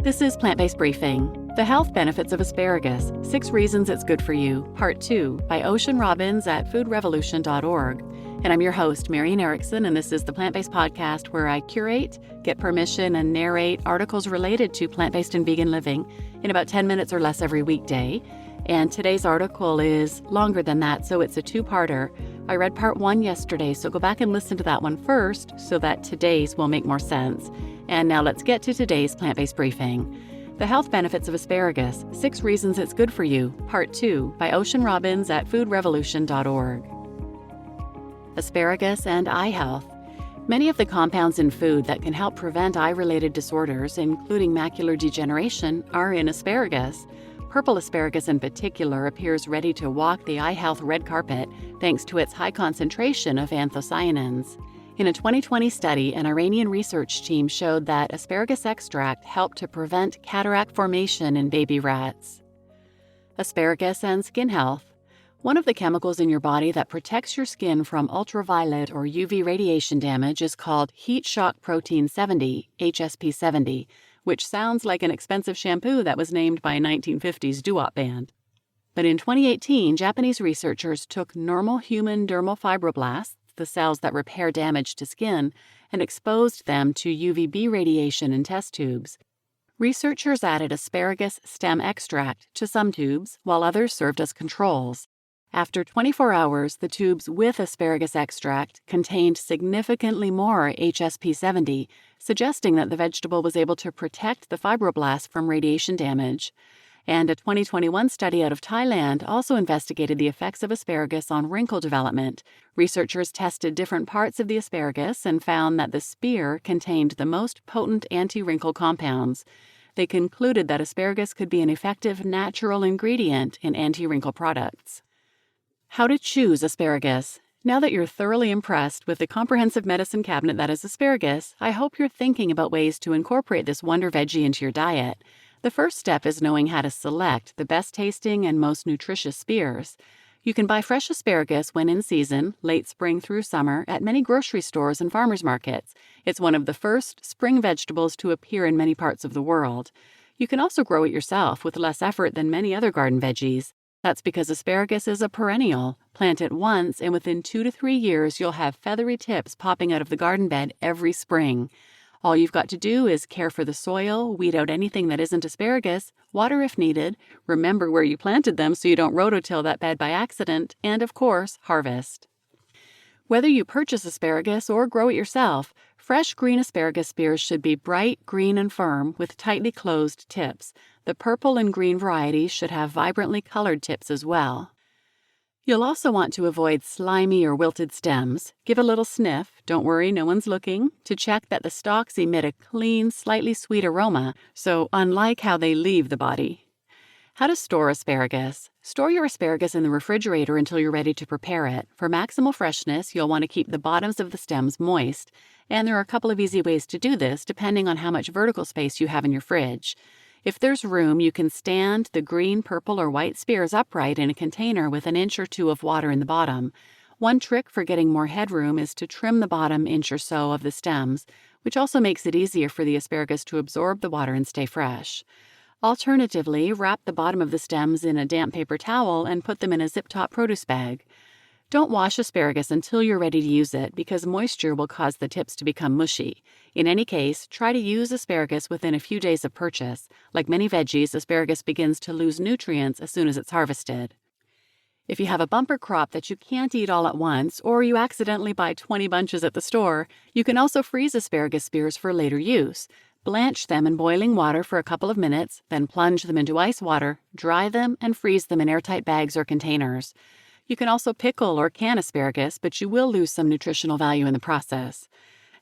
This is Plant-Based Briefing, The Health Benefits of Asparagus, 6 Reasons It's Good for You, Part 2, by Ocean Robbins at foodrevolution.org. And I'm your host, Marian Erickson, and this is the Plant-Based Podcast where I curate, get permission, and narrate articles related to plant-based and vegan living in about 10 minutes or less every weekday. And today's article is longer than that, so it's a two-parter. I read part 1 yesterday, so go back and listen to that one first so that today's will make more sense. And now let's get to today's plant-based briefing. The Health Benefits of Asparagus, 6 Reasons It's Good for You, Part 2, by Ocean Robbins at foodrevolution.org. Asparagus and eye health. Many of the compounds in food that can help prevent eye-related disorders, including macular degeneration, are in asparagus. Purple asparagus in particular appears ready to walk the eye health red carpet thanks to its high concentration of anthocyanins. In a 2020 study, an Iranian research team showed that asparagus extract helped to prevent cataract formation in baby rats. Asparagus and skin health. One of the chemicals in your body that protects your skin from ultraviolet or UV radiation damage is called heat shock protein 70, HSP70, which sounds like an expensive shampoo that was named by a 1950s doo-wop band. But in 2018, Japanese researchers took normal human dermal fibroblasts, the cells that repair damage to skin, and exposed them to UVB radiation in test tubes. Researchers added asparagus stem extract to some tubes, while others served as controls. After 24 hours, the tubes with asparagus extract contained significantly more HSP70, suggesting that the vegetable was able to protect the fibroblasts from radiation damage. And a 2021 study out of Thailand also investigated the effects of asparagus on wrinkle development. Researchers tested different parts of the asparagus and found that the spear contained the most potent anti-wrinkle compounds. They concluded that asparagus could be an effective natural ingredient in anti-wrinkle products. How to choose asparagus. Now that you're thoroughly impressed with the comprehensive medicine cabinet that is asparagus, I hope you're thinking about ways to incorporate this wonder veggie into your diet. The first step is knowing how to select the best tasting and most nutritious spears. You can buy fresh asparagus when in season, late spring through summer, at many grocery stores and farmers markets. It's one of the first spring vegetables to appear in many parts of the world. You can also grow it yourself with less effort than many other garden veggies. That's because asparagus is a perennial. Plant it once, and within 2 to 3 years, you'll have feathery tips popping out of the garden bed every spring. All you've got to do is care for the soil, weed out anything that isn't asparagus, water if needed, remember where you planted them so you don't rototill that bed by accident, and of course, harvest. Whether you purchase asparagus or grow it yourself, fresh green asparagus spears should be bright green and firm with tightly closed tips. The purple and green varieties should have vibrantly colored tips as well. You'll also want to avoid slimy or wilted stems. Give a little sniff, don't worry, no one's looking, to check that the stalks emit a clean, slightly sweet aroma, so unlike how they leave the body. How to store asparagus. Store your asparagus in the refrigerator until you're ready to prepare it. For maximal freshness, you'll want to keep the bottoms of the stems moist, and there are a couple of easy ways to do this depending on how much vertical space you have in your fridge. If there's room, you can stand the green, purple, or white spears upright in a container with an inch or 2 of water in the bottom. One trick for getting more headroom is to trim the bottom inch or so of the stems, which also makes it easier for the asparagus to absorb the water and stay fresh. Alternatively, wrap the bottom of the stems in a damp paper towel and put them in a zip-top produce bag. Don't wash asparagus until you're ready to use it because moisture will cause the tips to become mushy. In any case, try to use asparagus within a few days of purchase. Like many veggies, asparagus begins to lose nutrients as soon as it's harvested. If you have a bumper crop that you can't eat all at once, or you accidentally buy 20 bunches at the store, you can also freeze asparagus spears for later use. Blanch them in boiling water for a couple of minutes, then plunge them into ice water, dry them, and freeze them in airtight bags or containers. You can also pickle or can asparagus, but you will lose some nutritional value in the process.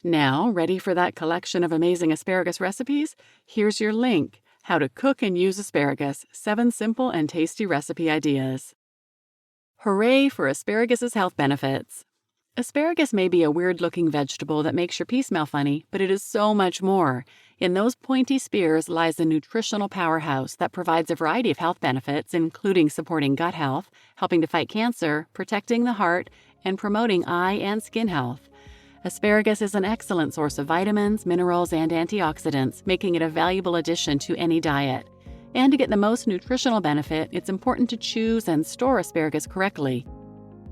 Now, ready for that collection of amazing asparagus recipes? Here's your link: How to Cook and Use Asparagus, 7 Simple and Tasty Recipe Ideas. Hooray for asparagus' health benefits! Asparagus may be a weird-looking vegetable that makes your pee smell funny, but it is so much more. In those pointy spears lies a nutritional powerhouse that provides a variety of health benefits, including supporting gut health, helping to fight cancer, protecting the heart, and promoting eye and skin health. Asparagus is an excellent source of vitamins, minerals, and antioxidants, making it a valuable addition to any diet. And to get the most nutritional benefit, it's important to choose and store asparagus correctly.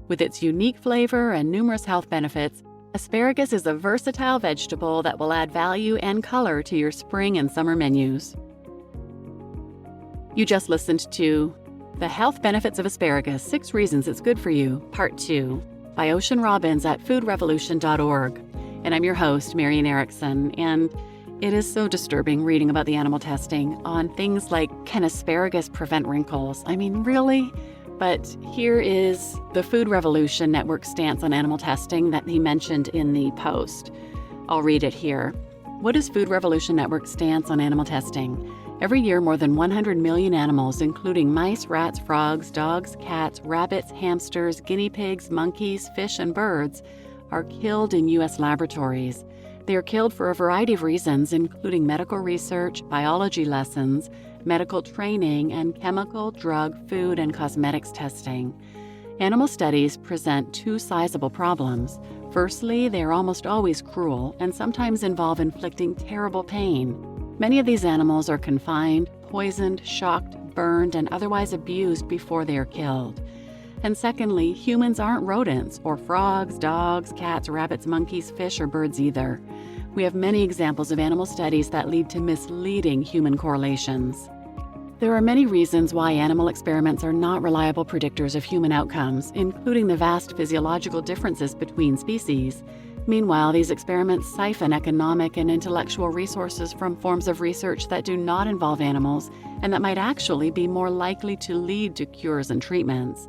With its unique flavor and numerous health benefits, asparagus is a versatile vegetable that will add value and color to your spring and summer menus. You just listened to The Health Benefits of Asparagus, 6 Reasons It's Good For You, Part 2, by Ocean Robbins at foodrevolution.org. And I'm your host, Marian Erickson, and it is so disturbing reading about the animal testing on things like, can asparagus prevent wrinkles? I mean, really? But here is the Food Revolution Network stance on animal testing that he mentioned in the post. I'll read it here. What is Food Revolution Network's stance on animal testing? Every year, more than 100 million animals, including mice, rats, frogs, dogs, cats, rabbits, hamsters, guinea pigs, monkeys, fish, and birds, are killed in U.S. laboratories. They are killed for a variety of reasons, including medical research, biology lessons, medical training, and chemical, drug, food, and cosmetics testing. Animal studies present 2 sizable problems. Firstly, they are almost always cruel and sometimes involve inflicting terrible pain. Many of these animals are confined, poisoned, shocked, burned, and otherwise abused before they are killed. And secondly, humans aren't rodents, or frogs, dogs, cats, rabbits, monkeys, fish, or birds either. We have many examples of animal studies that lead to misleading human correlations. There are many reasons why animal experiments are not reliable predictors of human outcomes, including the vast physiological differences between species. Meanwhile, these experiments siphon economic and intellectual resources from forms of research that do not involve animals and that might actually be more likely to lead to cures and treatments.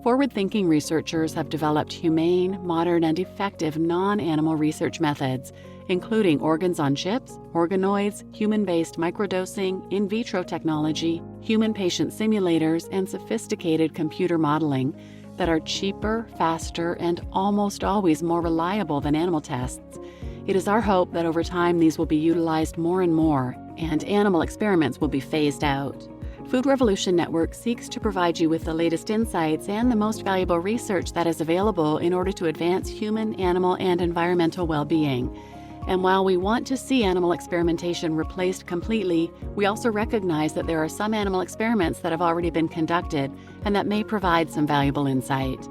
Forward-thinking researchers have developed humane, modern, and effective non-animal research methods, including organs on chips, organoids, human-based microdosing, in vitro technology, human patient simulators, and sophisticated computer modeling that are cheaper, faster, and almost always more reliable than animal tests. It is our hope that over time these will be utilized more and more, and animal experiments will be phased out. Food Revolution Network seeks to provide you with the latest insights and the most valuable research that is available in order to advance human, animal, and environmental well-being. And while we want to see animal experimentation replaced completely, we also recognize that there are some animal experiments that have already been conducted and that may provide some valuable insight.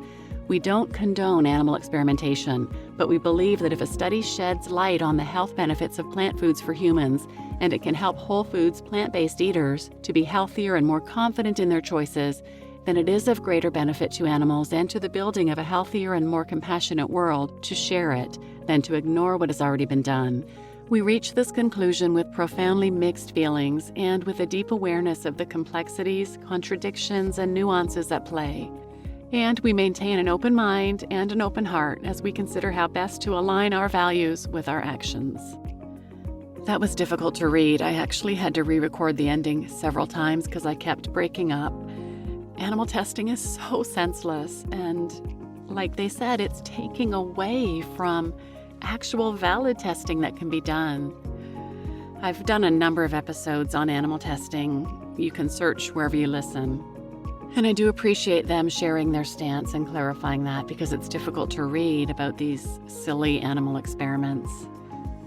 We don't condone animal experimentation, but we believe that if a study sheds light on the health benefits of plant foods for humans, and it can help whole foods plant-based eaters to be healthier and more confident in their choices, then it is of greater benefit to animals and to the building of a healthier and more compassionate world to share it than to ignore what has already been done. We reach this conclusion with profoundly mixed feelings and with a deep awareness of the complexities, contradictions, and nuances at play. And we maintain an open mind and an open heart as we consider how best to align our values with our actions. That was difficult to read. I actually had to re-record the ending several times because I kept breaking up. Animal testing is so senseless, and like they said, it's taking away from actual valid testing that can be done. I've done a number of episodes on animal testing. You can search wherever you listen. And I do appreciate them sharing their stance and clarifying that because it's difficult to read about these silly animal experiments.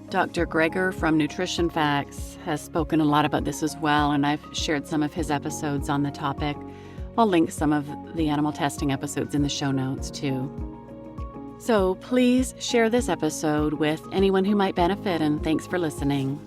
Dr. Greger from Nutrition Facts has spoken a lot about this as well, and I've shared some of his episodes on the topic. I'll link some of the animal testing episodes in the show notes too. So please share this episode with anyone who might benefit, and thanks for listening.